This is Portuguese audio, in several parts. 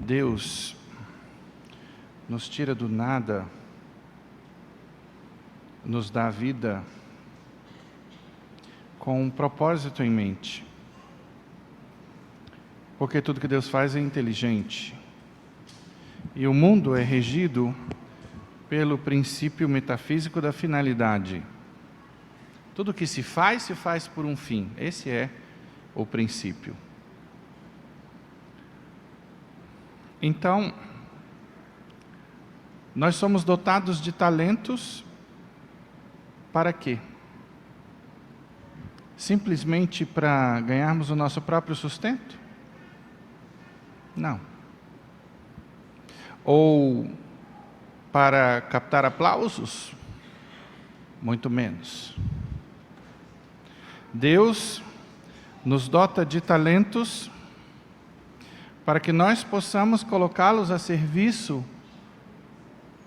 Deus nos tira do nada, nos dá a vida com um propósito em mente. Porque tudo que Deus faz é inteligente. E o mundo é regido pelo princípio metafísico da finalidade. Tudo que se faz por um fim. Esse é o princípio. Então, nós somos dotados de talentos para quê? Simplesmente para ganharmos o nosso próprio sustento? Não. Ou para captar aplausos? Muito menos. Deus nos dota de talentos para que nós possamos colocá-los a serviço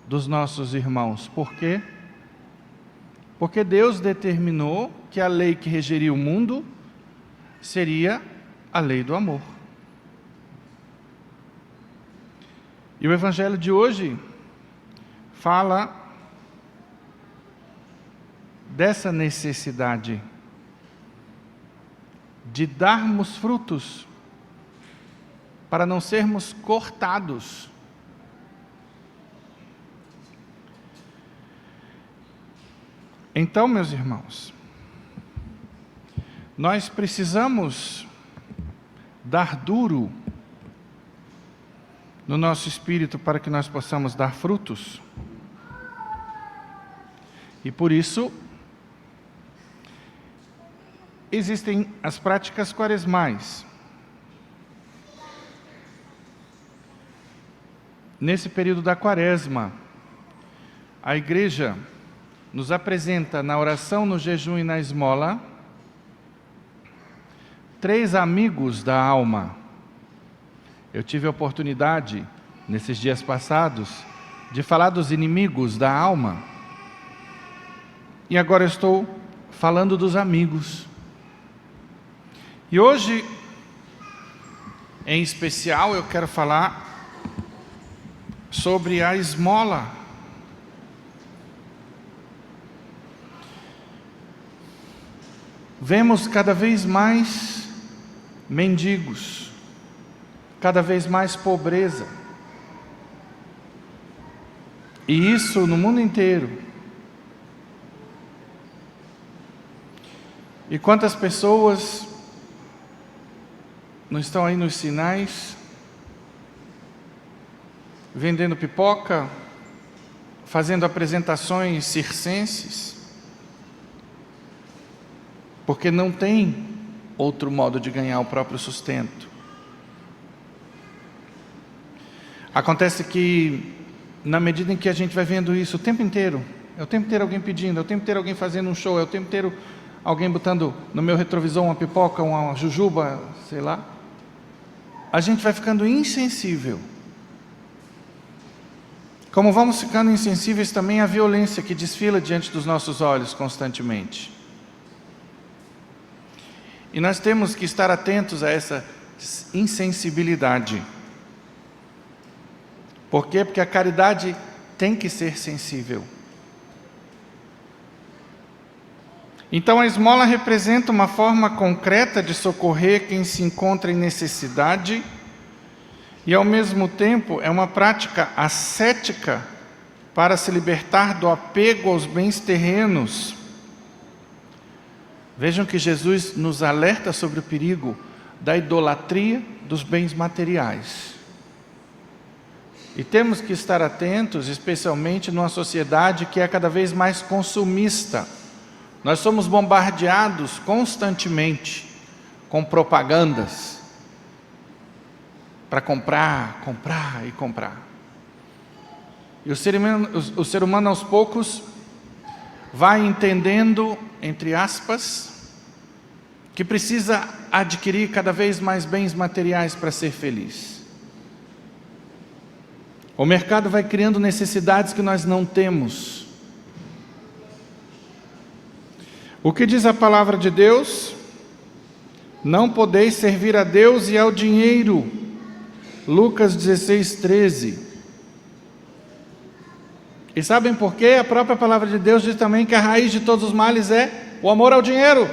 dos nossos irmãos. Por quê? Porque Deus determinou que a lei que regeria o mundo seria a lei do amor. E o Evangelho de hoje fala dessa necessidade de darmos frutos para não sermos cortados. Então, meus irmãos, nós precisamos dar duro no nosso espírito para que nós possamos dar frutos. E por isso, existem as práticas quaresmais. Nesse período da quaresma, a igreja nos apresenta na oração, no jejum e na esmola 3 amigos da alma. Eu tive a oportunidade, nesses dias passados, de falar dos inimigos da alma. E agora eu estou falando dos amigos. E hoje, em especial, eu quero falar sobre a esmola. Vemos cada vez mais mendigos, cada vez mais pobreza. E isso no mundo inteiro. E quantas pessoas não estão aí nos sinais, vendendo pipoca, fazendo apresentações circenses, porque não tem outro modo de ganhar o próprio sustento. Acontece que, na medida em que a gente vai vendo isso o tempo inteiro, é o tempo inteiro alguém pedindo, é o tempo inteiro alguém fazendo um show, é o tempo inteiro alguém botando no meu retrovisor uma pipoca, uma jujuba, sei lá, a gente vai ficando insensível. Como vamos ficando insensíveis também à violência que desfila diante dos nossos olhos constantemente. E nós temos que estar atentos a essa insensibilidade. Por quê? Porque a caridade tem que ser sensível. Então a esmola representa uma forma concreta de socorrer quem se encontra em necessidade e ao mesmo tempo é uma prática ascética para se libertar do apego aos bens terrenos. Vejam que Jesus nos alerta sobre o perigo da idolatria dos bens materiais. E temos que estar atentos, especialmente numa sociedade que é cada vez mais consumista. Nós somos bombardeados constantemente com propagandas para comprar, comprar e comprar. E o ser humano aos poucos vai entendendo, entre aspas, que precisa adquirir cada vez mais bens materiais para ser feliz. O mercado vai criando necessidades que nós não temos. O que diz a palavra de Deus? Não podeis servir a Deus e ao dinheiro. Lucas 16, 13. E sabem por quê? A própria palavra de Deus diz também que a raiz de todos os males é o amor ao dinheiro.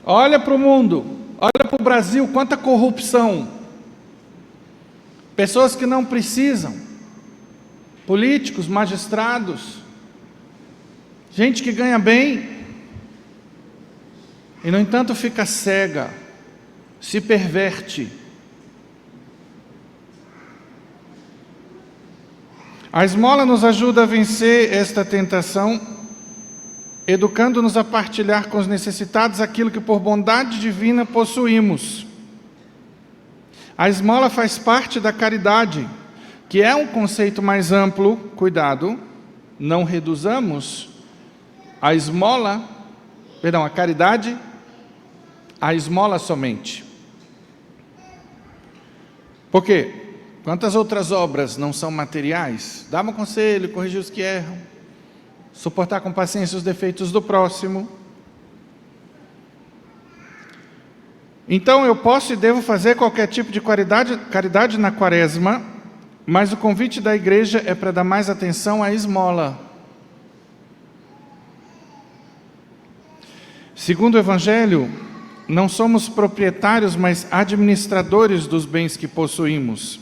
Olha para o mundo, olha para o Brasil, quanta corrupção. Pessoas que não precisam, políticos, magistrados, gente que ganha bem, e no entanto fica cega, se perverte. A esmola nos ajuda a vencer esta tentação, educando-nos a partilhar com os necessitados aquilo que por bondade divina possuímos. A esmola faz parte da caridade, que é um conceito mais amplo. Cuidado, não reduzamos a caridade à esmola somente. Por quê? Quantas outras obras não são materiais? Dar um conselho, corrigir os que erram, suportar com paciência os defeitos do próximo. Então eu posso e devo fazer qualquer tipo de caridade na quaresma, mas o convite da igreja é para dar mais atenção à esmola. Segundo o Evangelho, não somos proprietários, mas administradores dos bens que possuímos.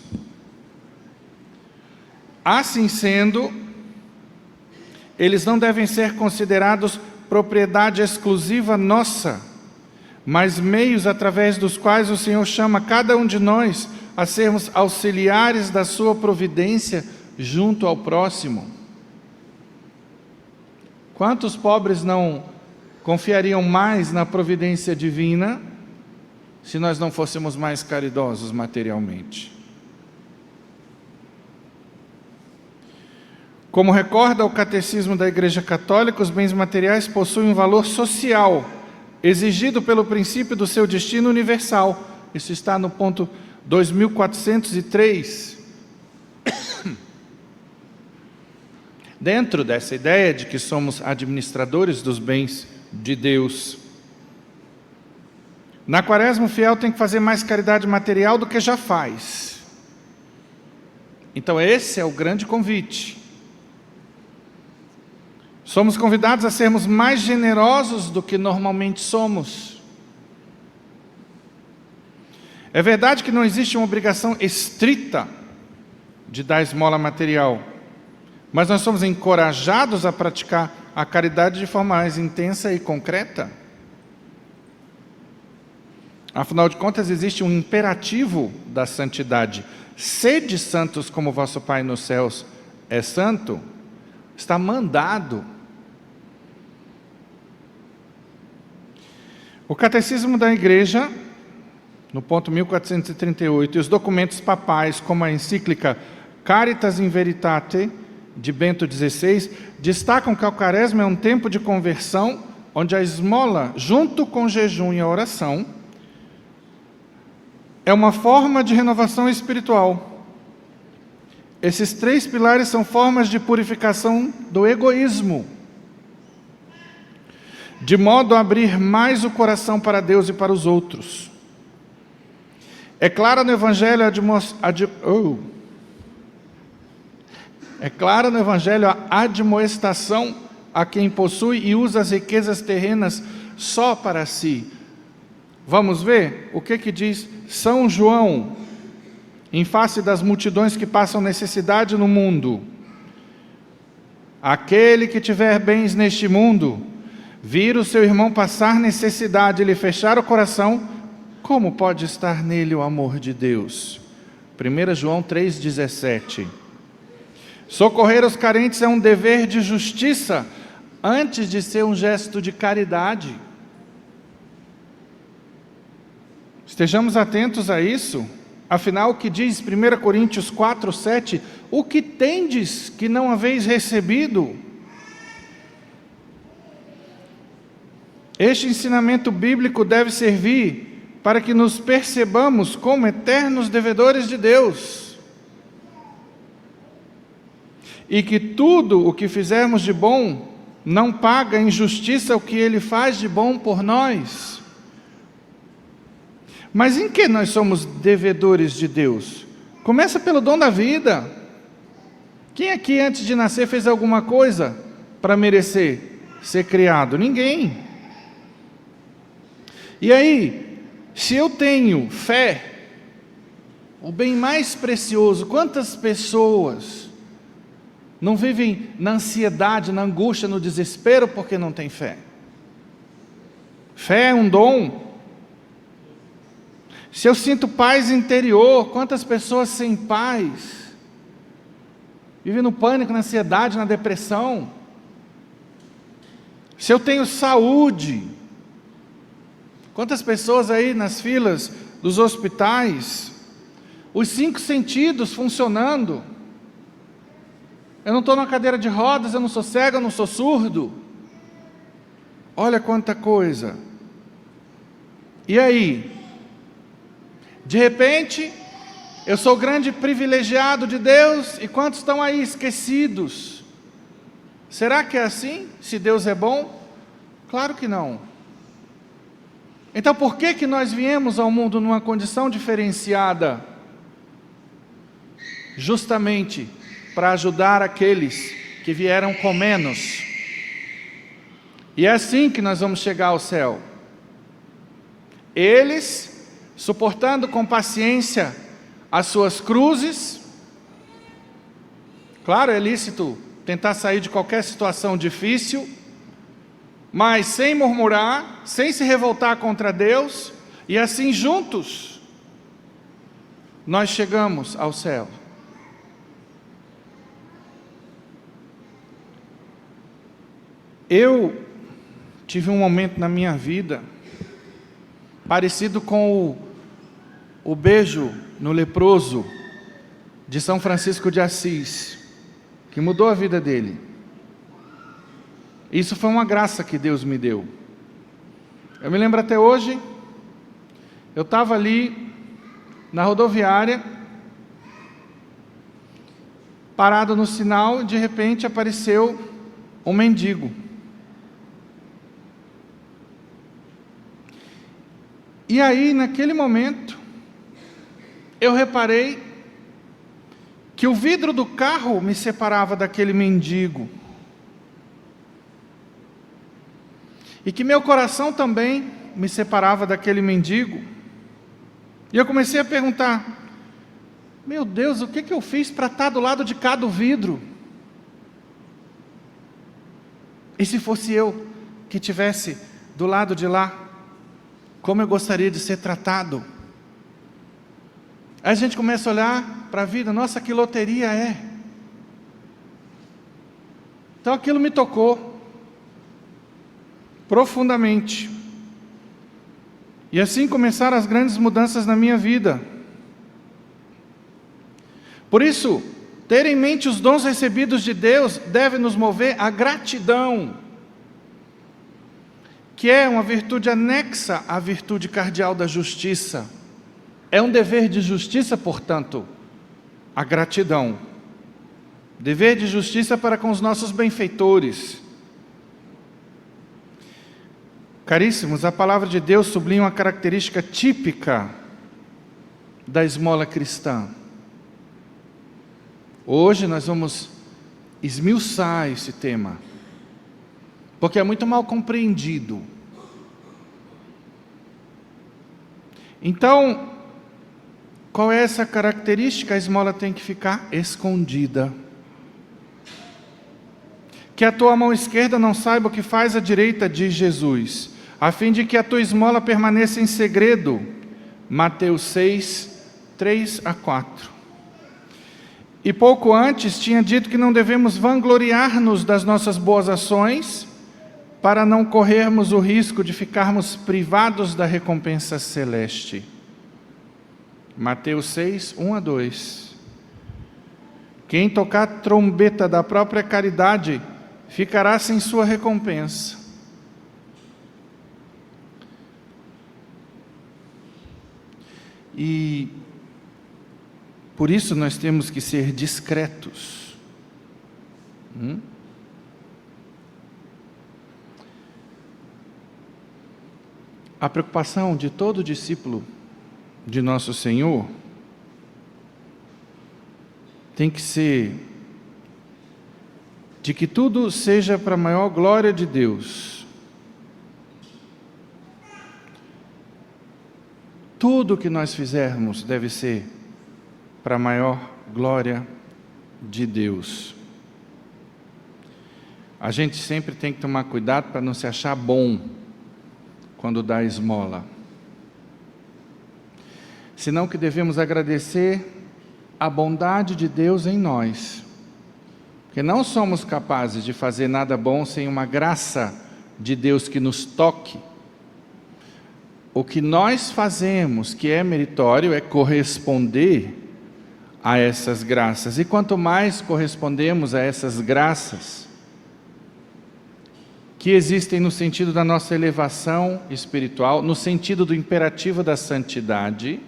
Assim sendo, eles não devem ser considerados propriedade exclusiva nossa, mas meios através dos quais o Senhor chama cada um de nós a sermos auxiliares da sua providência junto ao próximo. Quantos pobres não confiariam mais na providência divina se nós não fôssemos mais caridosos materialmente? Como recorda o Catecismo da Igreja Católica, os bens materiais possuem um valor social, exigido pelo princípio do seu destino universal. Isso está no ponto 2403. Dentro dessa ideia de que somos administradores dos bens de Deus, na quaresma o fiel tem que fazer mais caridade material do que já faz. Então esse é o grande convite. Somos convidados a sermos mais generosos do que normalmente somos. É verdade que não existe uma obrigação estrita de dar esmola material, mas nós somos encorajados a praticar a caridade de forma mais intensa e concreta. Afinal de contas, existe um imperativo da santidade. Sede santos como vosso Pai nos céus é santo. Está mandado. O Catecismo da Igreja, no ponto 1438, e os documentos papais, como a encíclica Caritas in Veritate, de Bento XVI, destacam que a quaresma é um tempo de conversão, onde a esmola, junto com o jejum e a oração, é uma forma de renovação espiritual. Esses três pilares são formas de purificação do egoísmo, de modo a abrir mais o coração para Deus e para os outros. É clara no Evangelho a admoestação a quem possui e usa as riquezas terrenas só para si. Vamos ver o que diz São João, em face das multidões que passam necessidade no mundo. Aquele que tiver bens neste mundo, vir o seu irmão passar necessidade e lhe fechar o coração, como pode estar nele o amor de Deus? 1 João 3,17. Socorrer os carentes é um dever de justiça, antes de ser um gesto de caridade. Estejamos atentos a isso. Afinal, o que diz 1 Coríntios 4,7? O que tendes que não haveis recebido? Este ensinamento bíblico deve servir para que nos percebamos como eternos devedores de Deus. E que tudo o que fizermos de bom não paga em justiça o que Ele faz de bom por nós. Mas em que nós somos devedores de Deus? Começa pelo dom da vida. Quem aqui antes de nascer fez alguma coisa para merecer ser criado? Ninguém. E aí, se eu tenho fé, o bem mais precioso, quantas pessoas não vivem na ansiedade, na angústia, no desespero porque não têm fé? Fé é um dom. Se eu sinto paz interior, quantas pessoas sem paz vivem no pânico, na ansiedade, na depressão? Se eu tenho saúde, quantas pessoas aí nas filas dos hospitais, os 5 sentidos funcionando, eu não estou numa cadeira de rodas, eu não sou cego, eu não sou surdo. Olha quanta coisa. E aí? De repente, eu sou grande privilegiado de Deus, e quantos estão aí esquecidos? Será que é assim? Se Deus é bom? Claro que não. Então por que nós viemos ao mundo numa condição diferenciada? Justamente para ajudar aqueles que vieram com menos. E é assim que nós vamos chegar ao céu. Eles suportando com paciência as suas cruzes. Claro, é lícito tentar sair de qualquer situação difícil, mas sem murmurar, sem se revoltar contra Deus, e assim juntos nós chegamos ao céu. Eu tive um momento na minha vida parecido com o beijo no leproso de São Francisco de Assis, que mudou a vida dele. Isso foi uma graça que Deus me deu. Eu me lembro até hoje, eu estava ali na rodoviária, parado no sinal, e de repente apareceu um mendigo. E aí, naquele momento, eu reparei que o vidro do carro me separava daquele mendigo. E que meu coração também me separava daquele mendigo. E eu comecei a perguntar, meu Deus, o que eu fiz para estar do lado de cá do vidro? E se fosse eu que estivesse do lado de lá? Como eu gostaria de ser tratado? Aí a gente começa a olhar para a vida, nossa, que loteria é. Então aquilo me tocou profundamente. E assim começaram as grandes mudanças na minha vida. Por isso, ter em mente os dons recebidos de Deus deve nos mover à gratidão, que é uma virtude anexa à virtude cardeal da justiça. É um dever de justiça, portanto, a gratidão. Dever de justiça para com os nossos benfeitores. Caríssimos, a palavra de Deus sublinha uma característica típica da esmola cristã. Hoje nós vamos esmiuçar esse tema, porque é muito mal compreendido. Então, qual é essa característica? A esmola tem que ficar escondida. Que a tua mão esquerda não saiba o que faz a direita, diz Jesus, a fim de que a tua esmola permaneça em segredo. Mateus 6, 3 a 4. E pouco antes tinha dito que não devemos vangloriar-nos das nossas boas ações, para não corrermos o risco de ficarmos privados da recompensa celeste. Mateus 6, 1 a 2. Quem tocar a trombeta da própria caridade ficará sem sua recompensa. E por isso nós temos que ser discretos. A preocupação de todo discípulo de nosso Senhor tem que ser de que tudo seja para a maior glória de Deus. Tudo que nós fizermos deve ser para a maior glória de Deus. A gente sempre tem que tomar cuidado para não se achar bom quando dá esmola. Senão que devemos agradecer a bondade de Deus em nós. Porque não somos capazes de fazer nada bom sem uma graça de Deus que nos toque. O que nós fazemos, que é meritório, é corresponder a essas graças. E quanto mais correspondemos a essas graças, que existem no sentido da nossa elevação espiritual, no sentido do imperativo da santidade,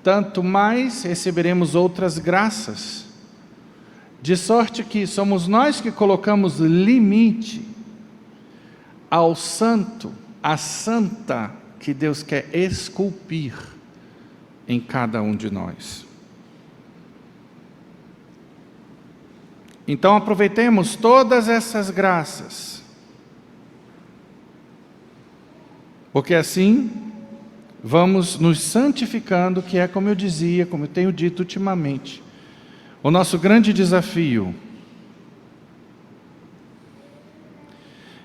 tanto mais receberemos outras graças. De sorte que somos nós que colocamos limite ao santo, à santa que Deus quer esculpir em cada um de nós. Então aproveitemos todas essas graças, porque assim vamos nos santificando, que é, como eu dizia, como eu tenho dito ultimamente, o nosso grande desafio.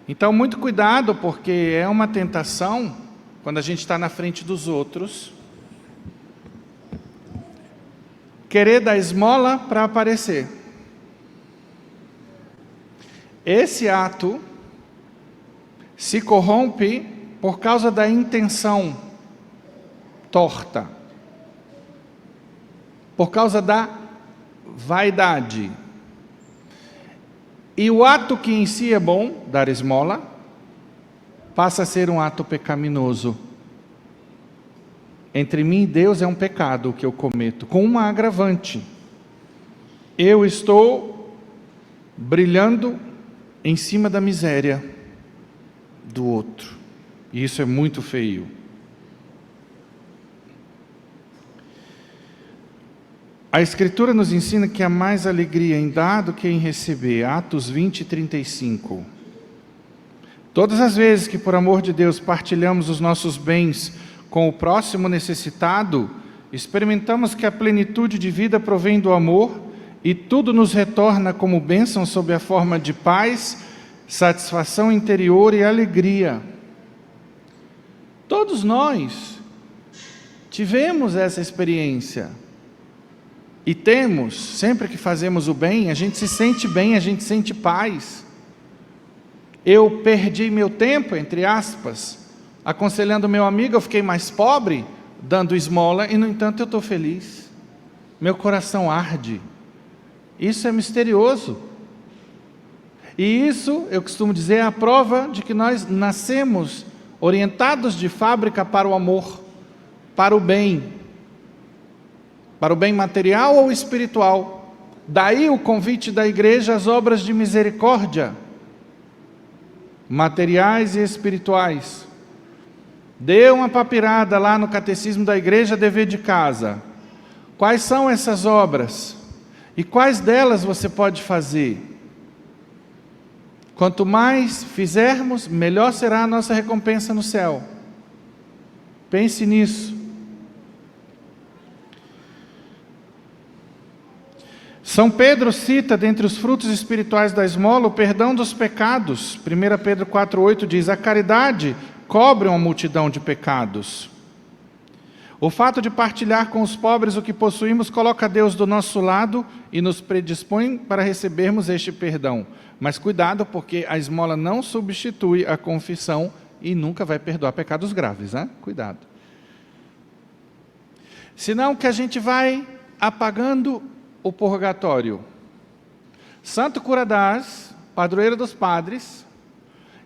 Então, muito cuidado, porque é uma tentação, quando a gente está na frente dos outros, querer dar esmola para aparecer. Esse ato se corrompe por causa da intenção torta, por causa da vaidade. E o ato que em si é bom, dar esmola, passa a ser um ato pecaminoso. Entre mim e Deus é um pecado que eu cometo, com uma agravante. Eu estou brilhando em cima da miséria do outro. E isso é muito feio. A Escritura nos ensina que há mais alegria em dar do que em receber. Atos 20, 35. Todas as vezes que por amor de Deus partilhamos os nossos bens com o próximo necessitado, experimentamos que a plenitude de vida provém do amor e tudo nos retorna como bênção sob a forma de paz, satisfação interior e alegria. Todos nós tivemos essa experiência. E temos, sempre que fazemos o bem, a gente se sente bem, a gente sente paz. Eu perdi meu tempo, entre aspas, aconselhando meu amigo, eu fiquei mais pobre, dando esmola, e no entanto eu estou feliz. Meu coração arde. Isso é misterioso. E isso, eu costumo dizer, é a prova de que nós nascemos orientados de fábrica para o amor, para o bem material ou espiritual. Daí o convite da igreja às obras de misericórdia, materiais e espirituais. Dê uma papirada lá no catecismo da igreja, dever de casa. Quais são essas obras? E quais delas você pode fazer? Quanto mais fizermos, melhor será a nossa recompensa no céu. Pense nisso. São Pedro cita, dentre os frutos espirituais da esmola, o perdão dos pecados. 1 Pedro 4,8 diz, a caridade cobre uma multidão de pecados. O fato de partilhar com os pobres o que possuímos coloca Deus do nosso lado e nos predispõe para recebermos este perdão. Mas cuidado, porque a esmola não substitui a confissão e nunca vai perdoar pecados graves, né? Cuidado. Senão que a gente vai apagando o purgatório. Santo Curadás, padroeiro dos padres,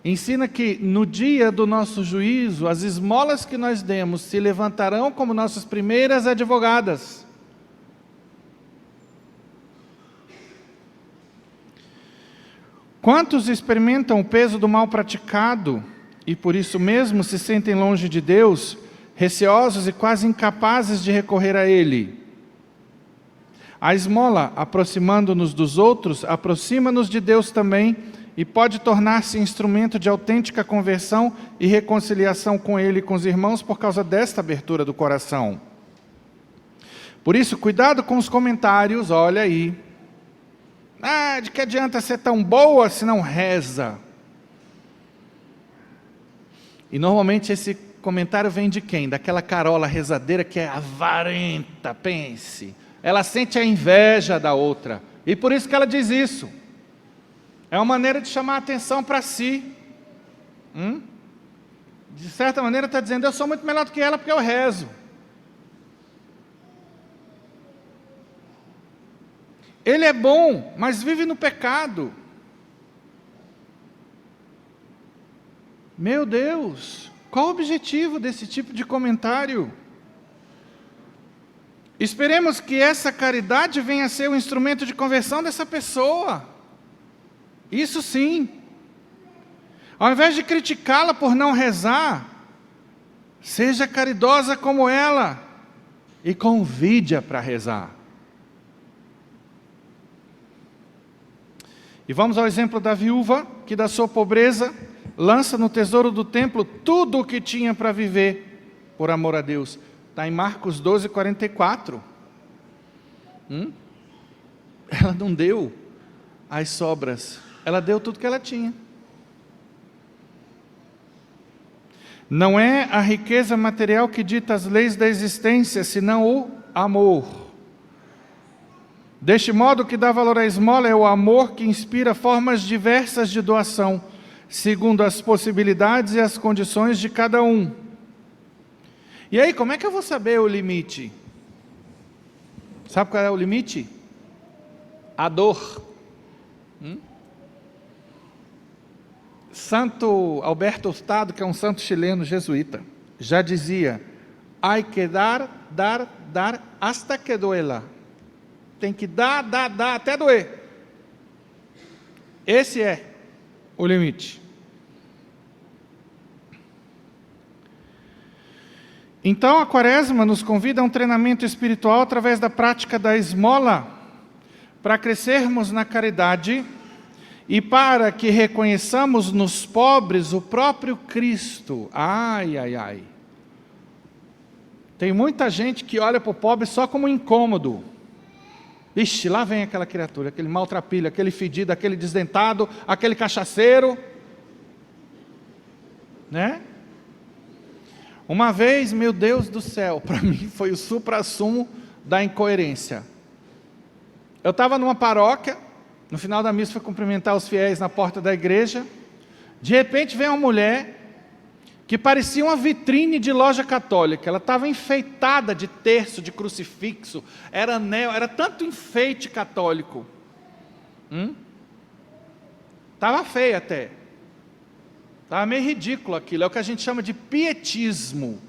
ensina que no dia do nosso juízo, as esmolas que nós demos se levantarão como nossas primeiras advogadas. Quantos experimentam o peso do mal praticado e por isso mesmo se sentem longe de Deus, receosos e quase incapazes de recorrer a Ele. A esmola, aproximando-nos dos outros, aproxima-nos de Deus também e pode tornar-se instrumento de autêntica conversão e reconciliação com Ele e com os irmãos por causa desta abertura do coração. Por isso, cuidado com os comentários, olha aí. De que adianta ser tão boa se não reza? E normalmente esse comentário vem de quem? Daquela Carola rezadeira que é avarenta, pense. Ela sente a inveja da outra. E por isso que ela diz isso. É uma maneira de chamar a atenção para si. De certa maneira está dizendo, eu sou muito melhor do que ela porque eu rezo. Ele é bom, mas vive no pecado. Meu Deus, qual o objetivo desse tipo de comentário? Esperemos que essa caridade venha a ser o instrumento de conversão dessa pessoa. Isso sim. Ao invés de criticá-la por não rezar, seja caridosa como ela e convide-a para rezar. E vamos ao exemplo da viúva, que da sua pobreza lança no tesouro do templo tudo o que tinha para viver por amor a Deus. Está em Marcos 12, 44. Ela não deu as sobras, ela deu tudo que ela tinha. Não é a riqueza material que dita as leis da existência, senão o amor. Deste modo, o que dá valor à esmola é o amor que inspira formas diversas de doação, segundo as possibilidades e as condições de cada um. E aí, como é que eu vou saber o limite? Sabe qual é o limite? A dor. Santo Alberto Hurtado, que é um santo chileno jesuíta, já dizia, hay que dar, hasta que duela. Tem que dar, até doer. Esse é o limite. Então a Quaresma nos convida a um treinamento espiritual através da prática da esmola, para crescermos na caridade e para que reconheçamos nos pobres o próprio Cristo. Ai. Tem muita gente que olha para o pobre só como incômodo. Ixi, lá vem aquela criatura, aquele maltrapilho, aquele fedido, aquele desdentado, aquele cachaceiro. Né? Uma vez, meu Deus do céu, para mim foi o suprassumo da incoerência. Eu estava numa paróquia, no final da missa fui cumprimentar os fiéis na porta da igreja. De repente vem uma mulher que parecia uma vitrine de loja católica. Ela estava enfeitada de terço, de crucifixo, era anel, era tanto enfeite católico. Estava feia até. Estava meio ridículo aquilo, é o que a gente chama de pietismo.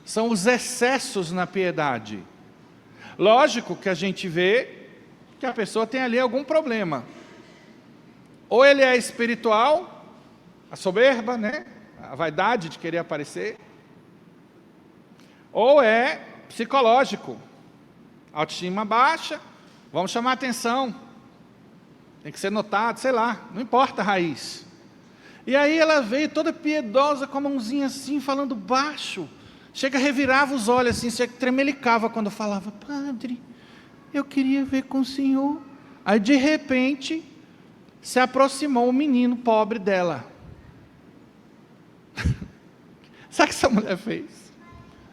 São os excessos na piedade. Lógico que a gente vê que a pessoa tem ali algum problema. Ou ele é espiritual, a soberba, né? A vaidade de querer aparecer. Ou é psicológico, autoestima baixa, vamos chamar a atenção. Tem que ser notado, sei lá, não importa a raiz. E aí ela veio toda piedosa, com a mãozinha assim, falando baixo. Chega, revirava os olhos assim, se tremelicava quando falava, padre, eu queria ver com o senhor. Aí de repente, se aproximou o menino pobre dela. Sabe o que essa mulher fez?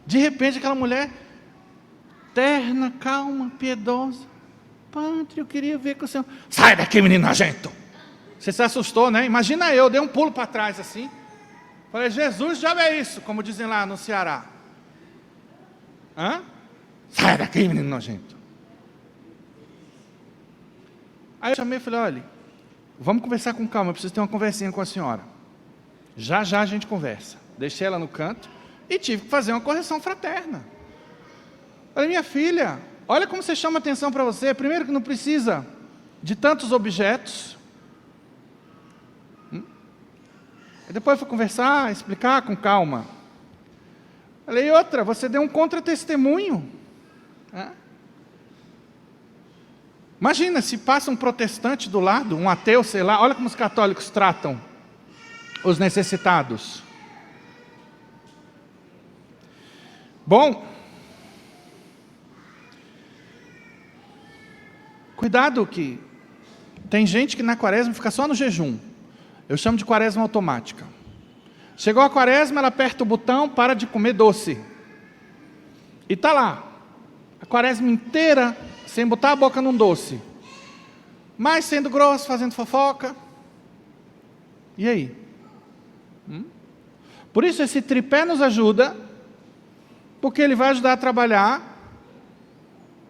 De repente aquela mulher, terna, calma, piedosa. Padre, eu queria ver com o senhor. Sai daqui, menino nojento! Você se assustou, né? Imagina eu, dei um pulo para trás assim. Falei, Jesus, já é isso, como dizem lá no Ceará. Sai daqui, menino nojento. Aí eu chamei e falei, olha, vamos conversar com calma, eu preciso ter uma conversinha com a senhora. Já a gente conversa. Deixei ela no canto e tive que fazer uma correção fraterna. Falei, minha filha, olha como você chama atenção para você. Primeiro que não precisa de tantos objetos. Depois fui conversar, explicar com calma. Falei, e outra, você deu um contra-testemunho. Imagina se passa um protestante do lado, um ateu, sei lá, olha como os católicos tratam os necessitados. Bom, cuidado que tem gente que na quaresma fica só no jejum. Eu chamo de quaresma automática. Chegou a quaresma, ela aperta o botão, para de comer doce. E está lá, a quaresma inteira, sem botar a boca num doce. Mas sendo grosso, fazendo fofoca. E aí? Por isso esse tripé nos ajuda, porque ele vai ajudar a trabalhar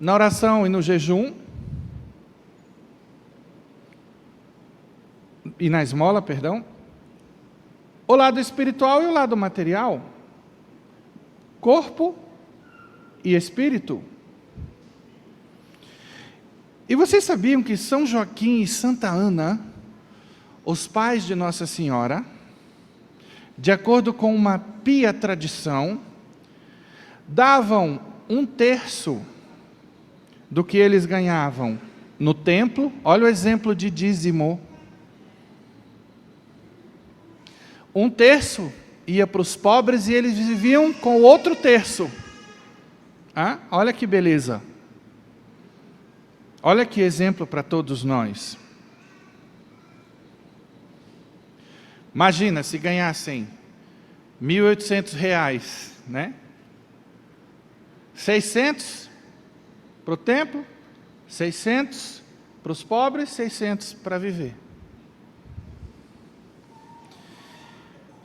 na oração e no jejum, e na esmola, perdão, o lado espiritual e o lado material, corpo e espírito. E vocês sabiam que São Joaquim e Santa Ana, os pais de Nossa Senhora, de acordo com uma pia tradição, davam 1/3 do que eles ganhavam no templo? Olha o exemplo de dízimo. 1/3 ia para os pobres e eles viviam com o outro terço. Olha que beleza. Olha que exemplo para todos nós. Imagina se ganhassem R$1.800, né? 600 para o templo, 600 para os pobres, 600 para viver.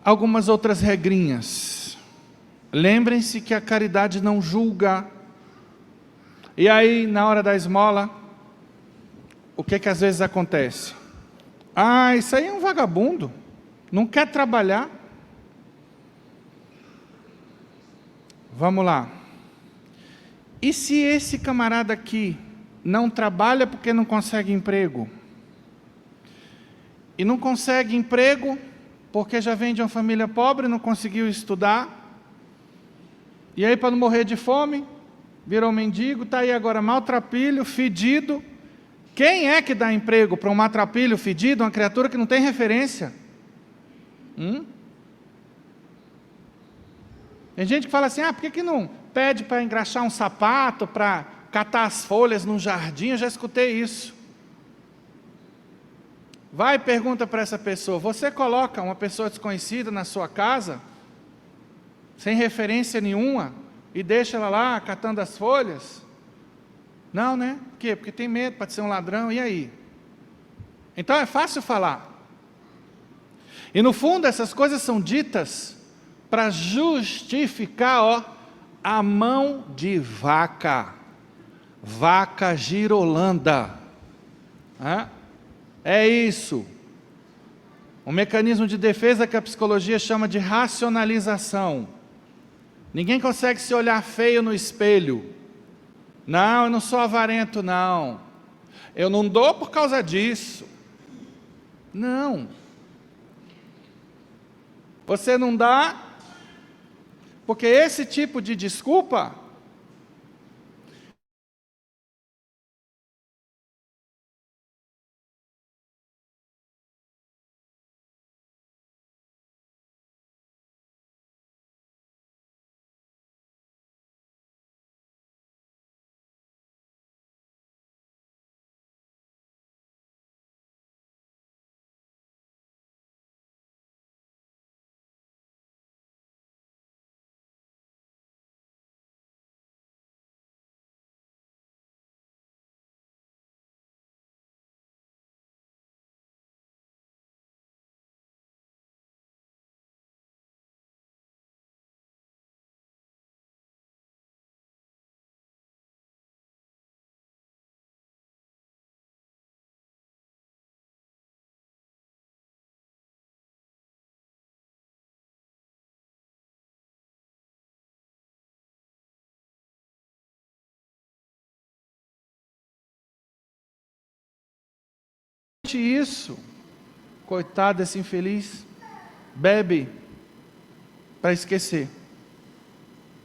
Algumas outras regrinhas. Lembrem-se que a caridade não julga. E aí, na hora da esmola, o que às vezes acontece? Isso aí é um vagabundo, não quer trabalhar. Vamos lá. E se esse camarada aqui não trabalha porque não consegue emprego? E não consegue emprego porque já vem de uma família pobre, não conseguiu estudar. E aí, para não morrer de fome, virou mendigo, está aí agora maltrapilho, fedido. Quem é que dá emprego para um maltrapilho fedido, uma criatura que não tem referência? Tem gente que fala assim, por que não pede para engraxar um sapato, para catar as folhas num jardim? Eu já escutei isso. Vai e pergunta para essa pessoa, você coloca uma pessoa desconhecida na sua casa, sem referência nenhuma, e deixa ela lá catando as folhas? Não, né? Por quê? Porque tem medo, pode ser um ladrão, e aí? Então é fácil falar. E no fundo essas coisas são ditas para justificar a mão de vaca. Vaca girolanda. É isso. Um mecanismo de defesa que a psicologia chama de racionalização. Ninguém consegue se olhar feio no espelho. Não, eu não sou avarento, não. Eu não dou por causa disso. Não. Você não dá, porque esse tipo de desculpa isso. Coitado desse infeliz, bebe para esquecer.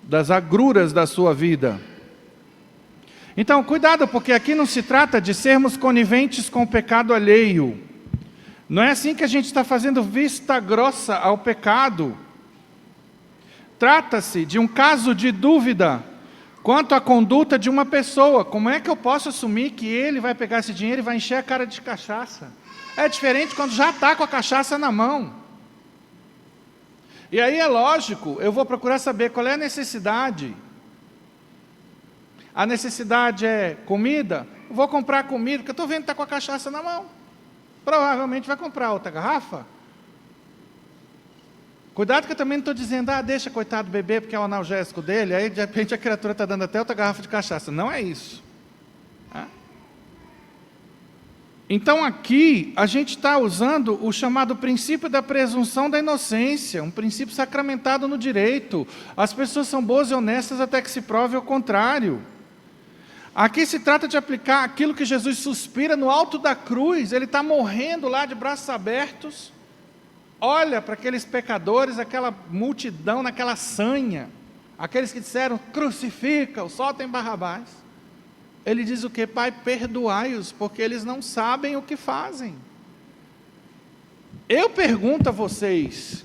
das agruras da sua vida. Então, cuidado, porque aqui não se trata de sermos coniventes com o pecado alheio. Não é assim que a gente está fazendo vista grossa ao pecado. Trata-se de um caso de dúvida quanto à conduta de uma pessoa. Como é que eu posso assumir que ele vai pegar esse dinheiro e vai encher a cara de cachaça? É diferente quando já está com a cachaça na mão. E aí é lógico, eu vou procurar saber qual é a necessidade. A necessidade é comida? Eu vou comprar comida, porque eu estou vendo que está com a cachaça na mão. Provavelmente vai comprar outra garrafa. Cuidado que eu também não estou dizendo, deixa coitado beber porque é o analgésico dele, aí de repente a criatura está dando até outra garrafa de cachaça. Não é isso. Então aqui a gente está usando o chamado princípio da presunção da inocência, um princípio sacramentado no direito. As pessoas são boas e honestas até que se prove o contrário. Aqui se trata de aplicar aquilo que Jesus suspira no alto da cruz. Ele está morrendo lá de braços abertos. Olha para aqueles pecadores, aquela multidão naquela sanha. Aqueles que disseram, crucifica-o, soltem Barrabás. Ele diz o quê? Pai, perdoai-os, porque eles não sabem o que fazem. Eu pergunto a vocês,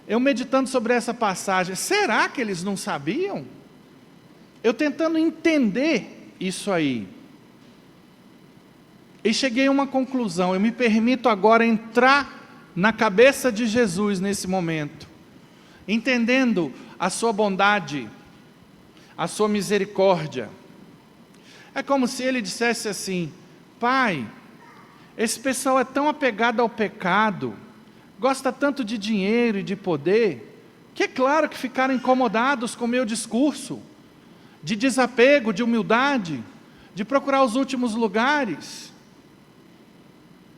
eu meditando sobre essa passagem, será que eles não sabiam? Eu tentando entender isso aí. E cheguei a uma conclusão, eu me permito agora entrar na cabeça de Jesus nesse momento, entendendo a sua bondade, a sua misericórdia. É como se ele dissesse assim, Pai, esse pessoal é tão apegado ao pecado, gosta tanto de dinheiro e de poder, que é claro que ficaram incomodados com o meu discurso, de desapego, de humildade, de procurar os últimos lugares.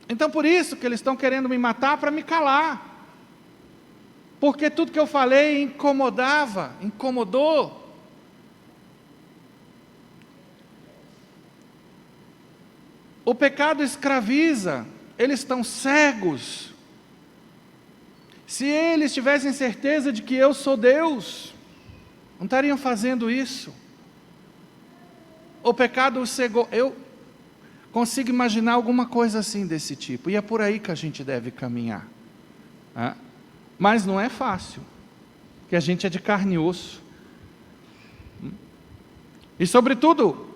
Então por isso que eles estão querendo me matar para me calar. Porque tudo que eu falei incomodou. O pecado escraviza, eles estão cegos. Se eles tivessem certeza de que eu sou Deus, não estariam fazendo isso. O pecado os cegou. Eu consigo imaginar alguma coisa assim desse tipo, e é por aí que a gente deve caminhar. Mas não é fácil, porque a gente é de carne e osso. E sobretudo,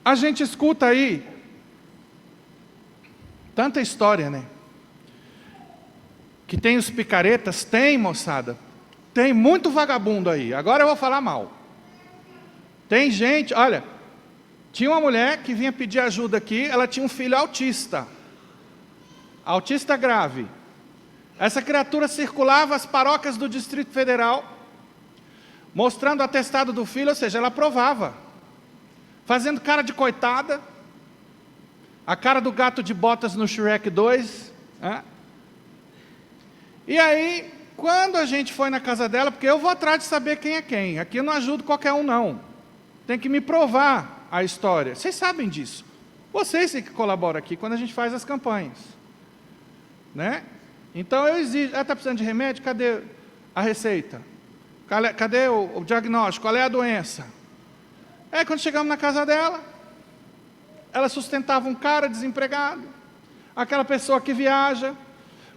a gente escuta aí, tanta história, né? Que tem os picaretas, tem, moçada, tem muito vagabundo aí, agora eu vou falar mal. Tem gente, olha, tinha uma mulher que vinha pedir ajuda aqui, ela tinha um filho autista grave. Essa criatura circulava as paróquias do Distrito Federal, mostrando o atestado do filho, ou seja, ela aprovava, fazendo cara de coitada, a cara do gato de botas no Shrek 2. E aí, quando a gente foi na casa dela, porque eu vou atrás de saber quem é quem, aqui eu não ajudo qualquer um não, tem que me provar a história, vocês sabem disso, vocês que colaboram aqui quando a gente faz as campanhas, né? Então eu exijo, ela está precisando de remédio, cadê a receita? Cadê o diagnóstico, qual é a doença? Quando chegamos na casa dela, ela sustentava um cara desempregado, aquela pessoa que viaja.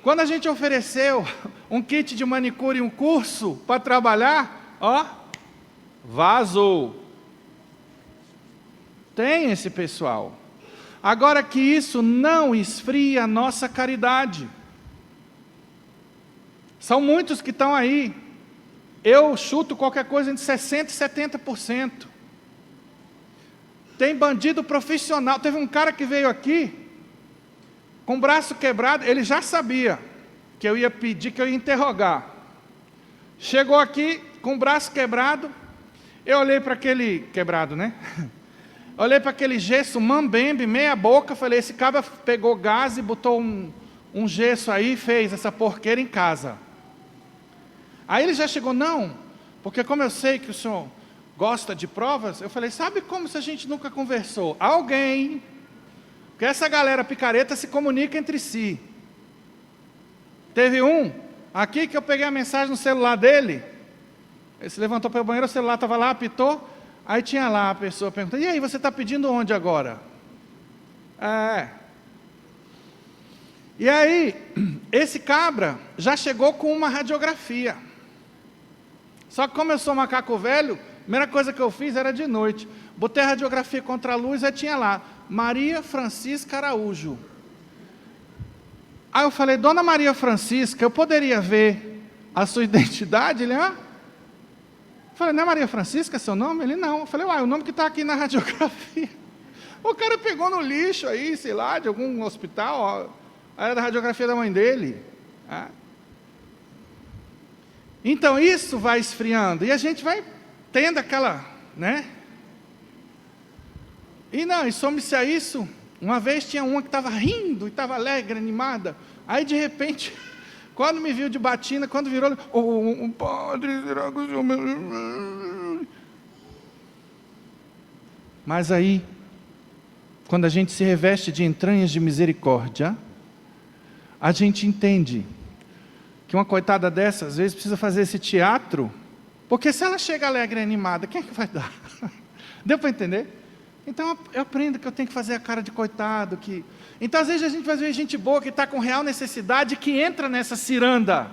Quando a gente ofereceu um kit de manicure e um curso para trabalhar, vazou. Tem esse pessoal. Agora que isso não esfria a nossa caridade. São muitos que estão aí. Eu chuto qualquer coisa entre 60% e 70%. Tem bandido profissional. Teve um cara que veio aqui, com o braço quebrado, ele já sabia que eu ia pedir, que eu ia interrogar. Chegou aqui, com o braço quebrado, eu olhei para aquele, quebrado, né? Olhei para aquele gesso, mambembe, meia boca, falei, esse cara pegou gás e botou um gesso aí e fez essa porqueira em casa. Aí ele já chegou, não, porque como eu sei que o senhor gosta de provas, eu falei, sabe como se a gente nunca conversou? Alguém, porque essa galera picareta se comunica entre si. Teve um aqui que eu peguei a mensagem no celular dele, Ele se levantou para o banheiro, o celular estava lá, apitou, aí tinha lá a pessoa perguntando, e aí, você está pedindo onde agora? E aí, esse cabra já chegou com uma radiografia. Só que como eu sou macaco velho, a primeira coisa que eu fiz era de noite. Botei a radiografia contra a luz e tinha lá, Maria Francisca Araújo. Aí eu falei, Dona Maria Francisca, eu poderia ver a sua identidade? Ele, Eu falei, não é Maria Francisca seu nome? Ele, não. Eu falei, o nome que está aqui na radiografia. O cara pegou no lixo aí, sei lá, de algum hospital, era da radiografia da mãe dele. Então isso vai esfriando, e a gente vai tendo aquela, E some-se a isso, uma vez tinha uma que estava rindo, e estava alegre, animada, aí de repente, quando me viu de batina, quando virou, padre, será que o senhor me... Mas aí, quando a gente se reveste de entranhas de misericórdia, a gente entende que uma coitada dessa, às vezes, precisa fazer esse teatro, porque se ela chega alegre e animada, quem é que vai dar? Deu para entender? Então, eu aprendo que eu tenho que fazer a cara de coitado. Então, às vezes, a gente vai ver gente boa que está com real necessidade, que entra nessa ciranda.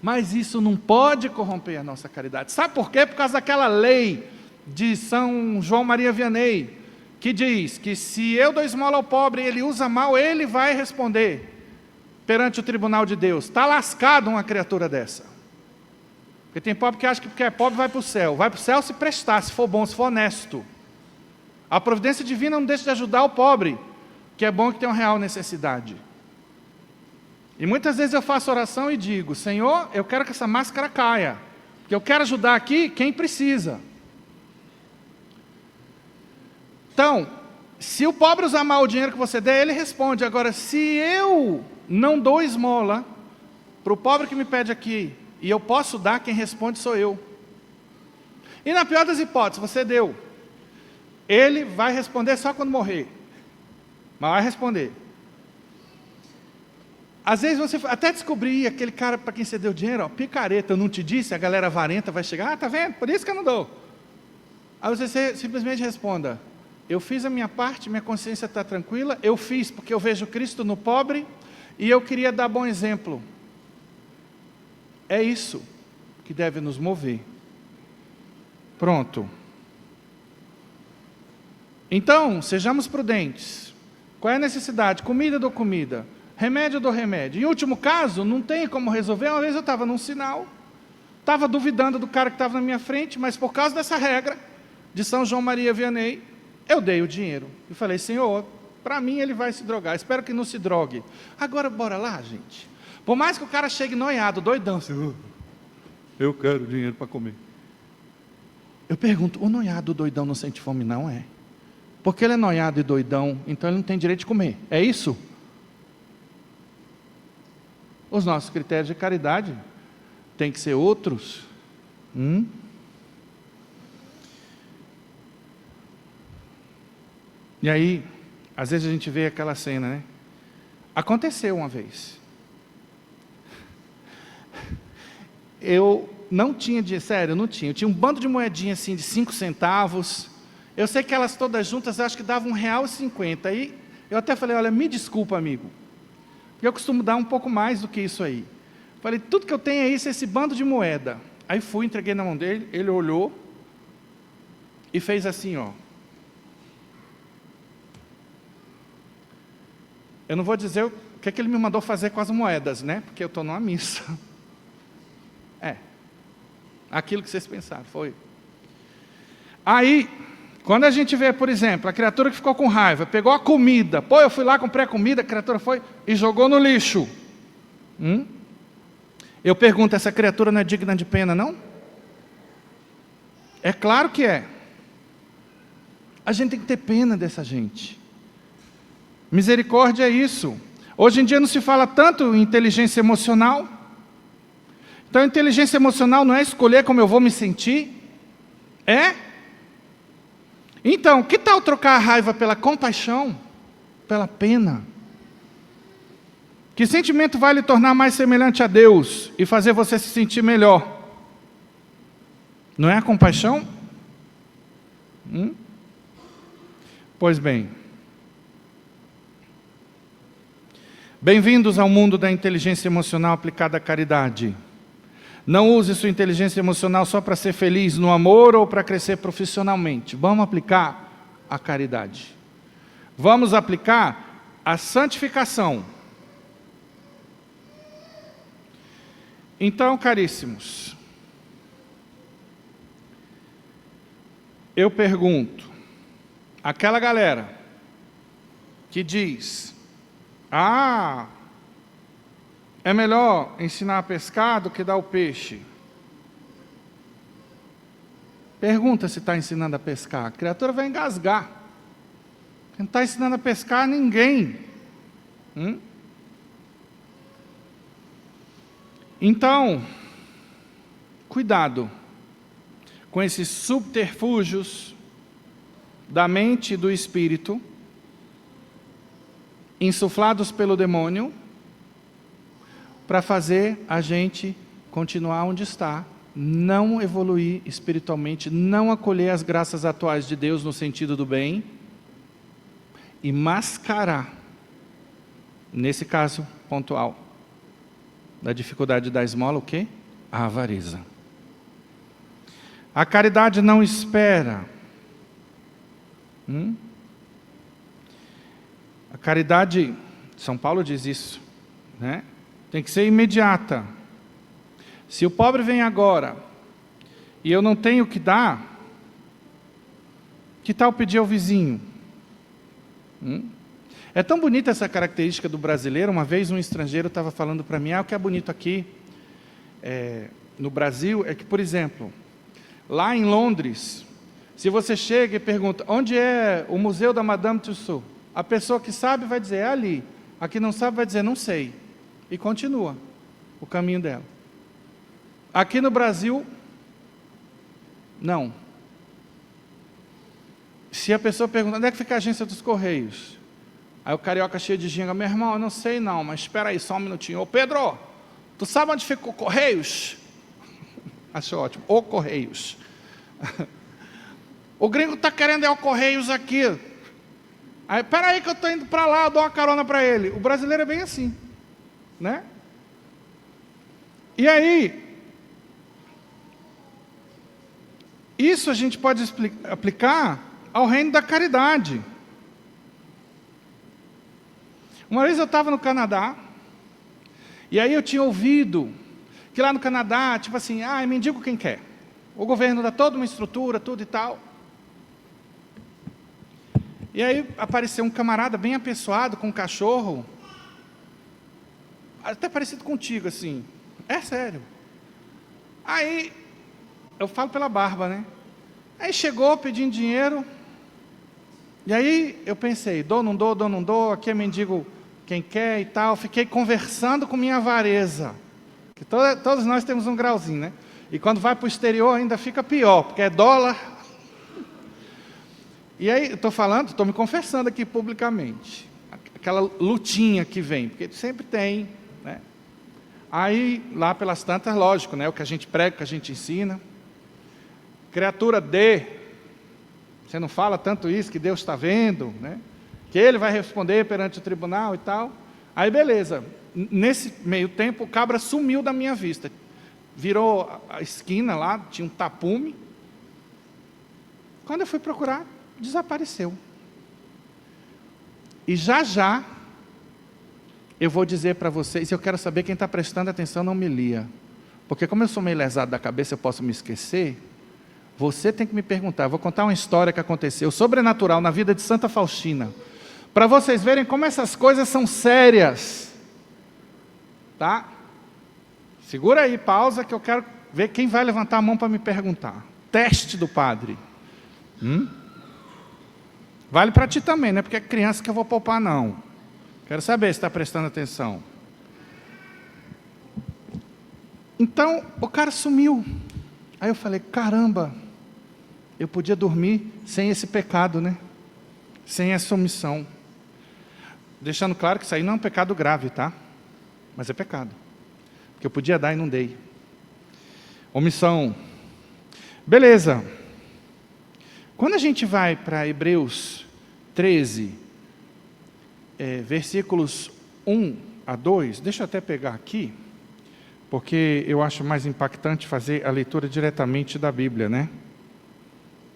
Mas isso não pode corromper a nossa caridade. Sabe por quê? Por causa daquela lei de São João Maria Vianney, que diz que se eu dou esmola ao pobre e ele usa mal, ele vai responder perante o tribunal de Deus. Está lascado uma criatura dessa. Porque tem pobre que acha que porque é pobre vai para o céu. Vai para o céu se prestar, se for bom, se for honesto. A providência divina não deixa de ajudar o pobre, que é bom que tem uma real necessidade. E muitas vezes eu faço oração e digo, Senhor, eu quero que essa máscara caia, porque eu quero ajudar aqui quem precisa. Então, se o pobre usar mal o dinheiro que você der, ele responde. Agora, se eu não dou esmola para o pobre que me pede aqui, e eu posso dar, quem responde sou eu. E na pior das hipóteses, você deu. Ele vai responder só quando morrer. Mas vai responder. Às vezes você até descobrir aquele cara para quem você deu dinheiro, picareta, eu não te disse, a galera avarenta vai chegar, tá vendo? Por isso que eu não dou. Aí você simplesmente responda, eu fiz a minha parte, minha consciência está tranquila, eu fiz porque eu vejo Cristo no pobre, e eu queria dar bom exemplo. É isso que deve nos mover. Pronto. Então, sejamos prudentes. Qual é a necessidade? Comida eu dou comida, remédio eu dou remédio. Em último caso, não tem como resolver. Uma vez eu estava num sinal, estava duvidando do cara que estava na minha frente, mas por causa dessa regra de São João Maria Vianney, eu dei o dinheiro. E falei, Senhor, para mim ele vai se drogar, espero que não se drogue. Agora, bora lá, gente. Por mais que o cara chegue noiado, doidão, Senhor, eu quero dinheiro para comer. Eu pergunto, o noiado, o doidão não sente fome não, é? Porque ele é noiado e doidão, então ele não tem direito de comer. É isso? Os nossos critérios de caridade têm que ser outros. E aí, às vezes a gente vê aquela cena, né? Aconteceu uma vez. Eu não tinha dinheiro, sério, eu não tinha. Eu tinha um bando de moedinhas assim de 5 centavos. Eu sei que elas todas juntas, acho que davam R$1,50. Aí eu até falei, olha, me desculpa, amigo. Eu costumo dar um pouco mais do que isso aí. Falei, tudo que eu tenho é isso, esse bando de moeda. Aí fui, entreguei na mão dele, ele olhou e fez assim, ó. Eu não vou dizer o que ele me mandou fazer com as moedas, né? Porque eu estou numa missa. Aquilo que vocês pensaram, foi. Aí, quando a gente vê, por exemplo, a criatura que ficou com raiva, pegou a comida, eu fui lá, comprei a comida, a criatura foi e jogou no lixo. Eu pergunto, essa criatura não é digna de pena, não? É claro que é. A gente tem que ter pena dessa gente. Misericórdia é isso. Hoje em dia não se fala tanto em inteligência emocional. Então, inteligência emocional não é escolher como eu vou me sentir? É? Então, que tal trocar a raiva pela compaixão? Pela pena? Que sentimento vai lhe tornar mais semelhante a Deus e fazer você se sentir melhor? Não é a compaixão? Pois bem. Bem-vindos ao mundo da inteligência emocional aplicada à caridade. Não use sua inteligência emocional só para ser feliz no amor ou para crescer profissionalmente. Vamos aplicar a caridade. Vamos aplicar a santificação. Então, caríssimos, eu pergunto, aquela galera que diz, é melhor ensinar a pescar do que dar o peixe. Pergunta se está ensinando a pescar. A criatura vai engasgar. Quem está ensinando a pescar, ninguém. Então, cuidado com esses subterfúgios da mente e do espírito, insuflados pelo demônio, para fazer a gente continuar onde está, não evoluir espiritualmente, não acolher as graças atuais de Deus no sentido do bem, e mascarar, nesse caso pontual, da dificuldade da esmola, o quê? A avareza. A caridade não espera. A caridade, São Paulo diz isso, né? Tem que ser imediata. Se o pobre vem agora e eu não tenho o que dar, que tal pedir ao vizinho? É tão bonita essa característica do brasileiro. Uma vez um estrangeiro estava falando para mim, o que é bonito aqui no Brasil é que, por exemplo, lá em Londres, se você chega e pergunta, onde é o museu da Madame Tussauds? A pessoa que sabe vai dizer, é ali. A que não sabe vai dizer, não sei. E continua o caminho dela. Aqui no Brasil, não. Se a pessoa pergunta, onde é que fica a agência dos Correios? Aí o carioca cheio de ginga, meu irmão, eu não sei não, mas espera aí só um minutinho. Ô Pedro, tu sabe onde fica o Correios? Achou ótimo, o Correios. O gringo está querendo o Correios aqui. Aí, espera aí que eu estou indo para lá, eu dou uma carona para ele. O brasileiro é bem assim, né? E aí, isso a gente pode aplicar ao reino da caridade. Uma vez eu estava no Canadá, e aí eu tinha ouvido que lá no Canadá, tipo assim, mendigo quem quer. O governo dá toda uma estrutura, tudo e tal. E aí apareceu um camarada bem apessoado, com um cachorro, até parecido contigo, assim. É sério. Aí, eu falo pela barba, né? Aí chegou pedindo dinheiro, e aí eu pensei, dou, não dou, aqui é mendigo quem quer e tal. Fiquei conversando com minha avareza, que todos nós temos um grauzinho, né? E quando vai para o exterior ainda fica pior, porque é dólar. E aí, estou me confessando aqui publicamente, aquela lutinha que vem, porque sempre tem, né? Aí, lá pelas tantas, lógico, né? O que a gente prega, o que a gente ensina. Criatura você não fala tanto isso, que Deus está vendo, né? Que Ele vai responder perante o tribunal e tal. Aí, beleza. Nesse meio tempo, o cabra sumiu da minha vista. Virou a esquina lá, tinha um tapume. Quando eu fui procurar, desapareceu. E já eu vou dizer para vocês, eu quero saber quem está prestando atenção na homilia, porque como eu sou meio lesado da cabeça, eu posso me esquecer. Você tem que me perguntar. Eu vou contar uma história que aconteceu, sobrenatural, na vida de Santa Faustina, para vocês verem como essas coisas são sérias, tá? Segura aí, pausa, que eu quero ver quem vai levantar a mão para me perguntar. Teste do padre. Vale para ti também, não é porque é criança que eu vou poupar, não. Quero saber se está prestando atenção. Então, o cara sumiu. Aí eu falei, caramba, eu podia dormir sem esse pecado, né? Sem essa omissão. Deixando claro que isso aí não é um pecado grave, tá? Mas é pecado. Porque eu podia dar e não dei. Omissão. Beleza. Quando a gente vai para Hebreus 13, versículos 1 a 2, deixa eu até pegar aqui, porque eu acho mais impactante fazer a leitura diretamente da Bíblia, né?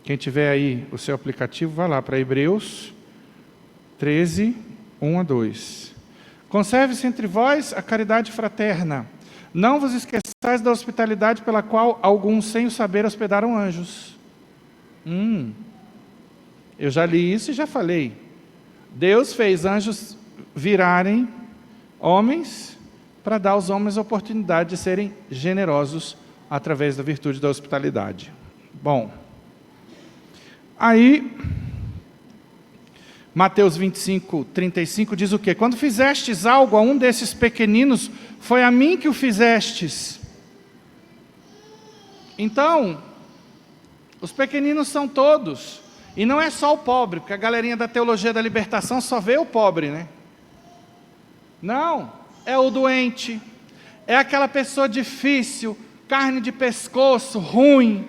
Quem tiver aí o seu aplicativo, vai lá para Hebreus 13, 1 a 2. Conserve-se entre vós a caridade fraterna. Não vos esqueçais da hospitalidade pela qual alguns, sem o saber, hospedaram anjos. Eu já li isso e já falei. Deus fez anjos virarem homens para dar aos homens a oportunidade de serem generosos através da virtude da hospitalidade. Bom, aí, Mateus 25, 35 diz o quê? Quando fizestes algo a um desses pequeninos, foi a mim que o fizestes. Então, os pequeninos são todos. E não é só o pobre, porque a galerinha da teologia da libertação só vê o pobre, né? Não, é o doente, é aquela pessoa difícil, carne de pescoço, ruim.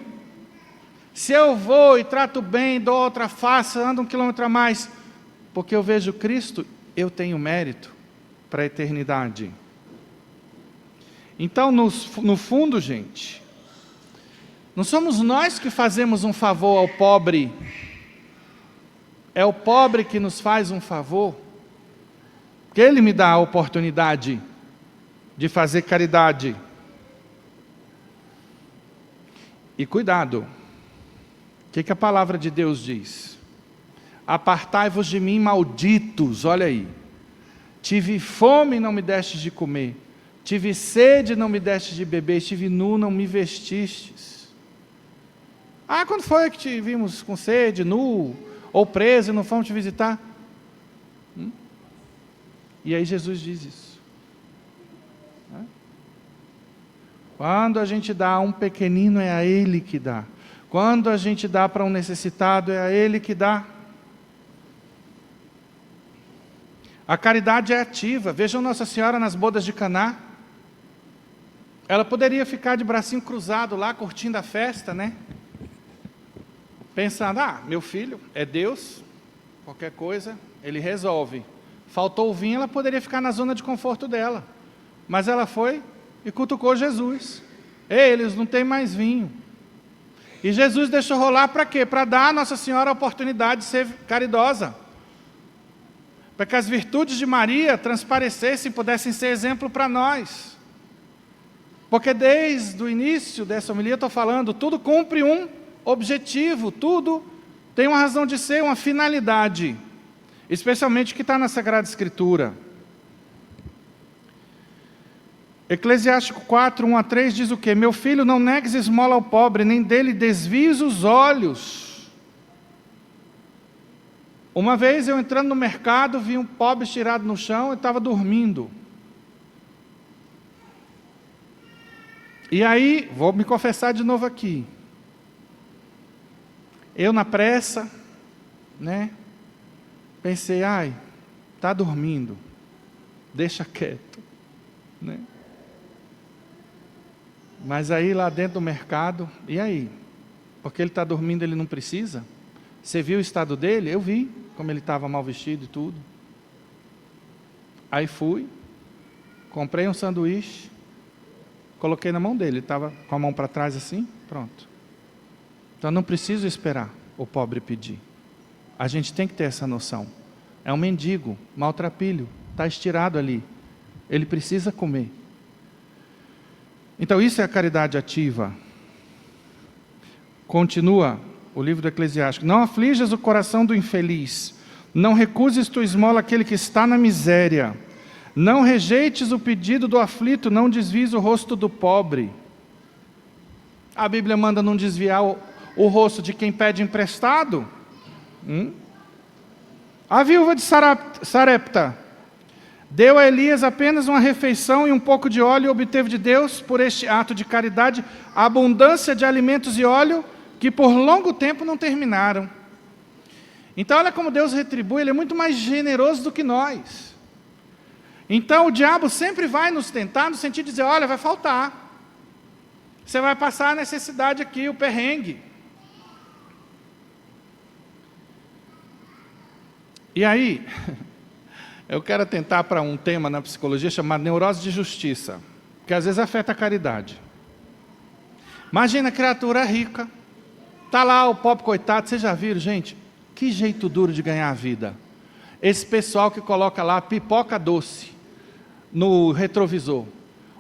Se eu vou e trato bem, dou outra face, ando 1 quilômetro a mais, porque eu vejo Cristo, eu tenho mérito para a eternidade. Então, no fundo, gente, não somos nós que fazemos um favor ao pobre, é o pobre que nos faz um favor, que ele me dá a oportunidade de fazer caridade. E cuidado, o que a palavra de Deus diz? Apartai-vos de mim, malditos, olha aí. Tive fome e não me destes de comer, tive sede e não me destes de beber, estive nu, não me vestistes. Quando foi que te vimos com sede, nu, ou preso e não fomos te visitar? E aí Jesus diz isso. Quando a gente dá a um pequenino, é a Ele que dá. Quando a gente dá para um necessitado, é a Ele que dá. A caridade é ativa. Vejam Nossa Senhora nas bodas de Caná. Ela poderia ficar de bracinho cruzado lá, curtindo a festa, né? Pensando, meu filho é Deus, qualquer coisa, Ele resolve. Faltou o vinho, ela poderia ficar na zona de conforto dela. Mas ela foi e cutucou Jesus. Eles não têm mais vinho. E Jesus deixou rolar para quê? Para dar a Nossa Senhora a oportunidade de ser caridosa. Para que as virtudes de Maria transparecessem e pudessem ser exemplo para nós. Porque desde o início dessa homilia eu estou falando, tudo cumpre um objetivo, tudo tem uma razão de ser, uma finalidade. Especialmente o que está na Sagrada Escritura. Eclesiástico 4, 1 a 3 diz o quê? Meu filho, não negues esmola ao pobre, nem dele desvies os olhos. Uma vez eu entrando no mercado, vi um pobre estirado no chão e estava dormindo. E aí, vou me confessar de novo aqui. Eu na pressa, né? Pensei, está dormindo, deixa quieto, né? Mas aí lá dentro do mercado, e aí? Porque ele está dormindo, ele não precisa? Você viu o estado dele? Eu vi, como ele estava mal vestido e tudo. Aí fui, comprei um sanduíche, coloquei na mão dele, ele estava com a mão para trás assim, pronto. Então não preciso esperar o pobre pedir. A gente tem que ter essa noção. É um mendigo, maltrapilho, está estirado ali. Ele precisa comer. Então isso é a caridade ativa. Continua o livro do Eclesiástico. Não aflijas o coração do infeliz. Não recuses tua esmola àquele que está na miséria. Não rejeites o pedido do aflito. Não desvies o rosto do pobre. A Bíblia manda não desviar o rosto de quem pede emprestado. A viúva de Sarepta deu a Elias apenas uma refeição e um pouco de óleo e obteve de Deus, por este ato de caridade, a abundância de alimentos e óleo que por longo tempo não terminaram. Então olha como Deus retribui, Ele é muito mais generoso do que nós. Então o diabo sempre vai nos tentar no sentido de dizer, olha, vai faltar. Você vai passar a necessidade aqui, o perrengue. E aí, eu quero atentar para um tema na psicologia chamado neurose de justiça, que às vezes afeta a caridade. Imagina a criatura rica, está lá o pobre coitado, vocês já viram, gente? Que jeito duro de ganhar a vida. Esse pessoal que coloca lá pipoca doce no retrovisor.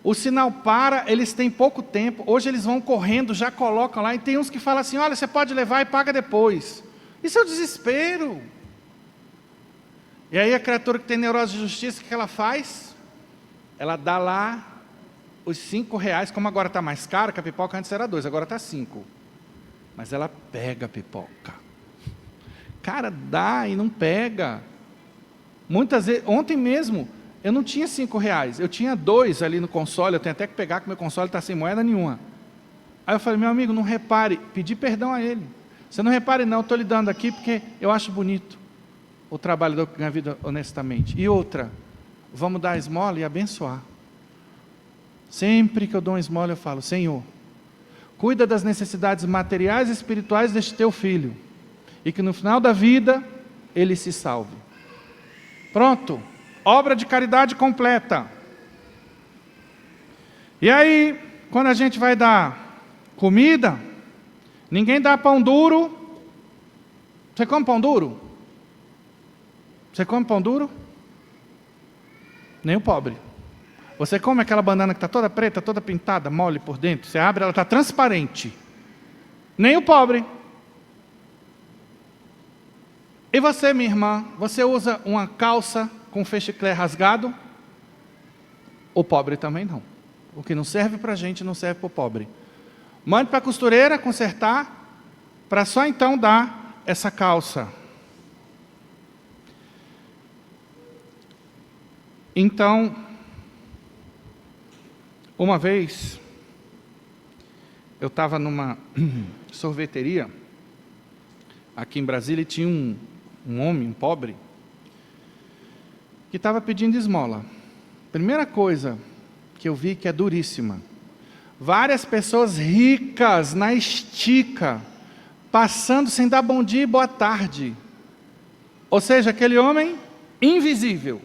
O sinal para, eles têm pouco tempo, hoje eles vão correndo, já colocam lá, e tem uns que falam assim, olha, você pode levar e paga depois. Isso é o desespero. E aí a criatura que tem neurose de justiça, o que ela faz? Ela dá lá os R$5, como agora está mais caro, que a pipoca antes era 2, agora está 5. Mas ela pega a pipoca. Cara, dá e não pega. Muitas vezes, ontem mesmo, eu não tinha R$5, eu tinha 2 ali no console, eu tenho até que pegar, que meu console está sem moeda nenhuma. Aí eu falei, meu amigo, não repare, pedi perdão a ele. Você não repare não, eu estou lhe dando aqui porque eu acho bonito o trabalhador que ganha vida honestamente. E outra, vamos dar esmola e abençoar. Sempre que eu dou uma esmola eu falo, Senhor, cuida das necessidades materiais e espirituais deste teu filho, e que no final da vida, ele se salve. Pronto, obra de caridade completa. E aí, quando a gente vai dar comida, ninguém dá pão duro. Você come pão duro? Você come pão duro? Nem o pobre. Você come aquela banana que está toda preta, toda pintada, mole por dentro, você abre, ela está transparente. Nem o pobre. E você, minha irmã, você usa uma calça com fecheclé rasgado? O pobre também não. O que não serve para a gente, não serve para o pobre. Mande para a costureira consertar, para só então dar essa calça. Então, uma vez, eu estava numa sorveteria, aqui em Brasília, e tinha um homem, um pobre, que estava pedindo esmola. Primeira coisa que eu vi que é duríssima, várias pessoas ricas na estica, passando sem dar bom dia e boa tarde. Ou seja, aquele homem invisível.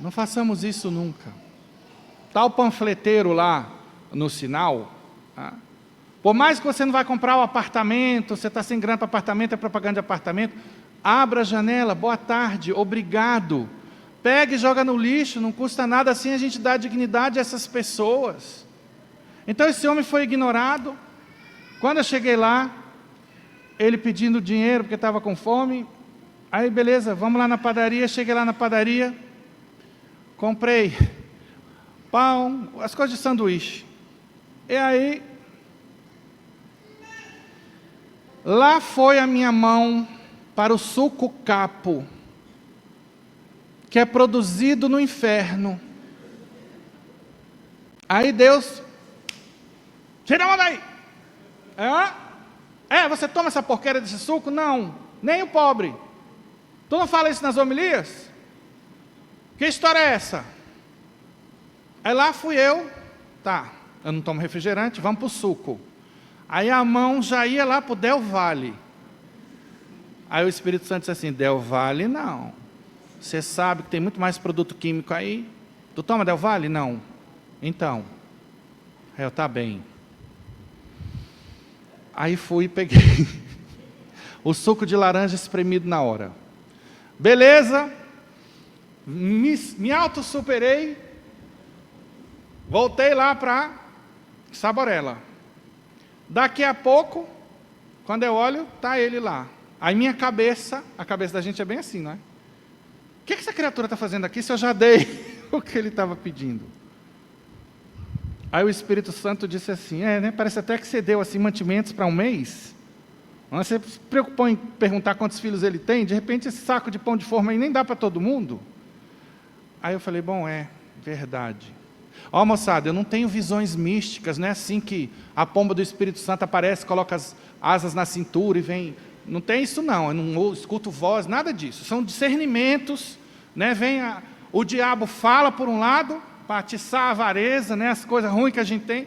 Não façamos isso nunca. Está o panfleteiro lá no sinal. Tá? Por mais que você não vai comprar o apartamento, você está sem grana para apartamento, é propaganda de apartamento, abra a janela, boa tarde, obrigado. Pega e joga no lixo, não custa nada, assim a gente dá dignidade a essas pessoas. Então esse homem foi ignorado. Quando eu cheguei lá, ele pedindo dinheiro porque estava com fome, aí beleza, vamos lá na padaria, cheguei lá na padaria, comprei pão, as coisas de sanduíche. E aí, lá foi a minha mão para o suco capo, que é produzido no inferno. Aí Deus, tira a mão daí. Você toma essa porqueira desse suco? Não, nem o pobre. Tu não fala isso nas homilias? Que história é essa? Aí lá fui eu, eu não tomo refrigerante, vamos para o suco. Aí a mão já ia lá para o Del Valle. Aí o Espírito Santo disse assim, Del Valle não. Você sabe que tem muito mais produto químico aí? Tu toma Del Valle? Não. Então, eu tá bem. Aí fui e peguei o suco de laranja espremido na hora. Beleza, me auto-superei, voltei lá para Saborela. Daqui a pouco, quando eu olho, está ele lá. Aí minha cabeça, a cabeça da gente é bem assim, não é? O que essa criatura está fazendo aqui se eu já dei o que ele estava pedindo? Aí o Espírito Santo disse assim, parece até que você deu assim, mantimentos para um mês. Você se preocupou em perguntar quantos filhos ele tem, de repente esse saco de pão de forma aí nem dá para todo mundo. Aí eu falei, bom, verdade. Ó moçada, eu não tenho visões místicas, não é assim que a pomba do Espírito Santo aparece, coloca as asas na cintura e vem. Não tem isso não, eu não escuto voz, nada disso. São discernimentos, né? O diabo fala por um lado, atiçar a avareza, né, as coisas ruins que a gente tem,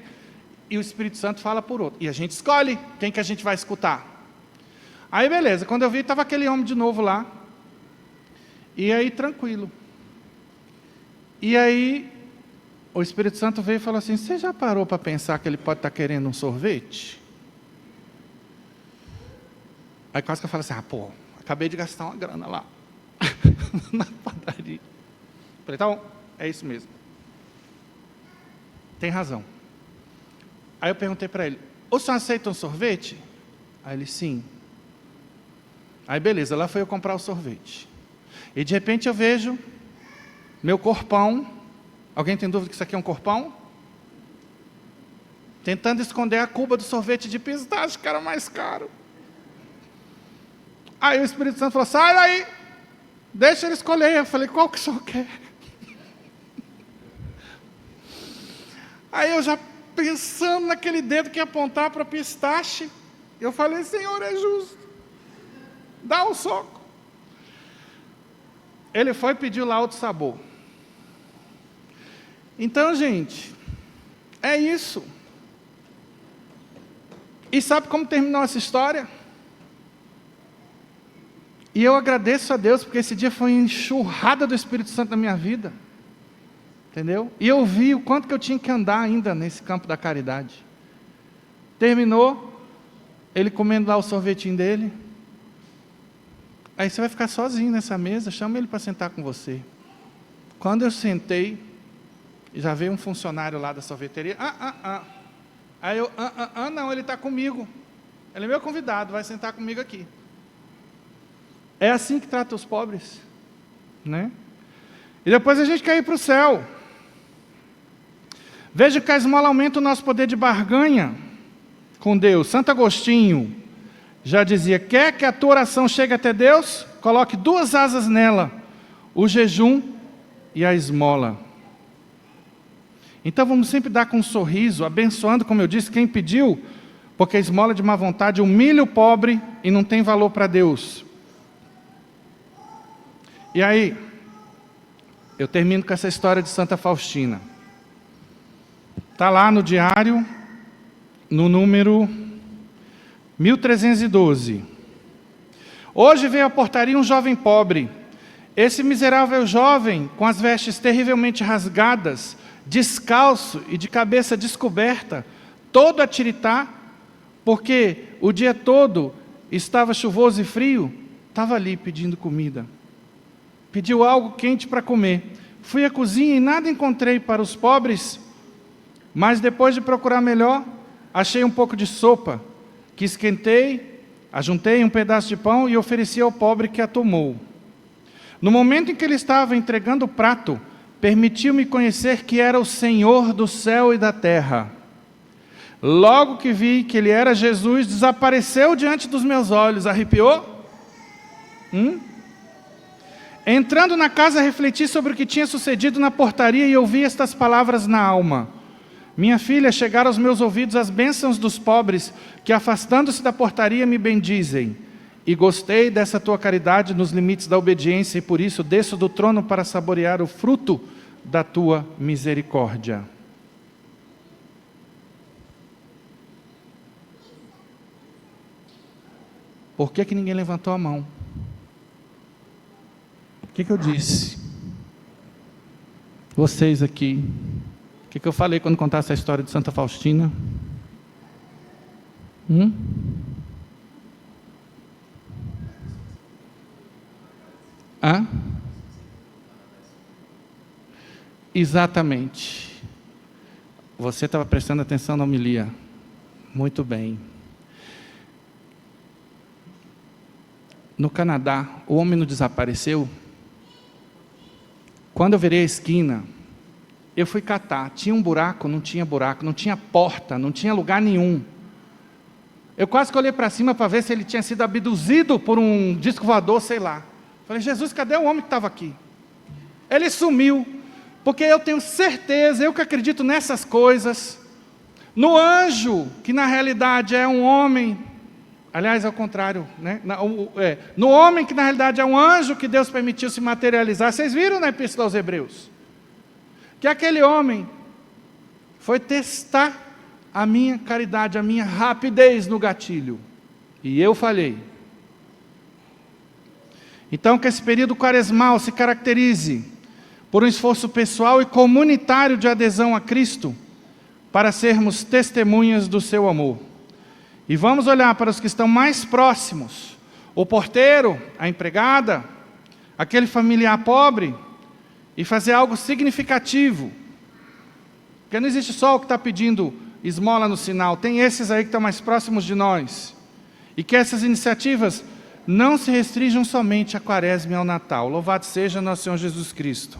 e o Espírito Santo fala por outro. E a gente escolhe quem que a gente vai escutar. Aí beleza, quando eu vi, estava aquele homem de novo lá, e aí tranquilo. E aí o Espírito Santo veio e falou assim: você já parou para pensar que ele pode estar querendo um sorvete? Aí quase que eu falei assim: acabei de gastar uma grana lá, na padaria. Falei: tá bom, é isso mesmo. Tem razão. Aí eu perguntei para ele: o senhor aceita um sorvete? Aí ele: sim. Aí beleza, lá foi eu comprar o sorvete. E de repente eu vejo meu corpão. Alguém tem dúvida que isso aqui é um corpão? Tentando esconder a cuba do sorvete de pistache, que era mais caro. Aí o Espírito Santo falou: sai daí, deixa ele escolher. Eu falei: qual que o senhor quer? Aí eu já pensando naquele dedo que ia apontar para pistache, eu falei: Senhor, é justo, dá um soco. Ele foi e pediu lá outro sabor. Então, gente, é isso. E sabe como terminou essa história? E eu agradeço a Deus, porque esse dia foi uma enxurrada do Espírito Santo na minha vida. Entendeu? E eu vi o quanto que eu tinha que andar ainda nesse campo da caridade. Terminou, ele comendo lá o sorvetinho dele. Aí você vai ficar sozinho nessa mesa, chama ele para sentar com você. Quando eu sentei, já veio um funcionário lá da sorveteria. Aí eu: não, ele está comigo. Ele é meu convidado, vai sentar comigo aqui. É assim que trata os pobres, né? E depois a gente quer ir para o céu. Veja que a esmola aumenta o nosso poder de barganha com Deus. Santo Agostinho já dizia: quer que a tua oração chegue até Deus? Coloque 2 asas nela: o jejum e a esmola. Então vamos sempre dar com um sorriso, abençoando, como eu disse, quem pediu, porque a esmola de má vontade humilha o pobre e não tem valor para Deus. E aí, eu termino com essa história de Santa Faustina. Está lá no diário, no número 1312. Hoje veio à portaria um jovem pobre. Esse miserável jovem, com as vestes terrivelmente rasgadas, descalço e de cabeça descoberta, todo a tiritar, porque o dia todo estava chuvoso e frio, estava ali pedindo comida. Pediu algo quente para comer. Fui à cozinha e nada encontrei para os pobres, mas depois de procurar melhor, achei um pouco de sopa, que esquentei, ajuntei um pedaço de pão e ofereci ao pobre, que a tomou. No momento em que ele estava entregando o prato, permitiu-me conhecer que era o Senhor do céu e da terra. Logo que vi que ele era Jesus, desapareceu diante dos meus olhos. Arrepiou? Entrando na casa, refleti sobre o que tinha sucedido na portaria e ouvi estas palavras na alma: minha filha, chegaram aos meus ouvidos as bênçãos dos pobres, que afastando-se da portaria me bendizem. E gostei dessa tua caridade nos limites da obediência, e por isso desço do trono para saborear o fruto da tua misericórdia. Por que ninguém levantou a mão? O que eu disse? Vocês aqui. O que eu falei quando contasse a história de Santa Faustina? Exatamente. Você estava prestando atenção na homilia. Muito bem. No Canadá, o homem não desapareceu. Quando eu virei a esquina, eu fui catar. Tinha um buraco, não tinha porta, não tinha lugar nenhum. Eu quase que olhei para cima para ver se ele tinha sido abduzido por um disco voador, sei lá. Falei: Jesus, cadê o homem que estava aqui? Ele sumiu, porque eu tenho certeza, eu que acredito nessas coisas, no anjo, que na realidade é um homem, aliás, é o contrário, né? No homem, que na realidade é um anjo que Deus permitiu se materializar. Vocês viram na Epístola aos Hebreus? que aquele homem foi testar a minha caridade, a minha rapidez no gatilho. E eu falhei. Então, que esse período quaresmal se caracterize por um esforço pessoal e comunitário de adesão a Cristo, para sermos testemunhas do seu amor. E vamos olhar para os que estão mais próximos, o porteiro, a empregada, aquele familiar pobre, e fazer algo significativo. Porque não existe só o que está pedindo esmola no sinal, tem esses aí que estão mais próximos de nós. E que essas iniciativas não se restringam somente à Quaresma e ao Natal. Louvado seja nosso Senhor Jesus Cristo.